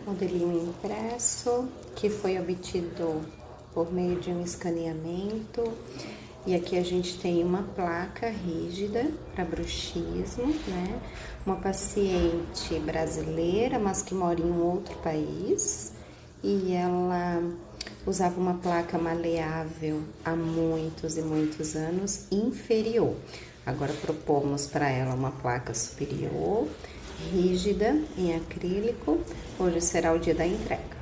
Modelinho impresso, que foi obtido por meio de um escaneamento. E aqui a gente tem uma placa rígida para bruxismo, né? Uma paciente brasileira, mas que mora em um outro país. E ela usava uma placa maleável há muitos e muitos anos, inferior. Agora propomos para ela uma placa superior, rígida, em acrílico. Hoje será o dia da entrega.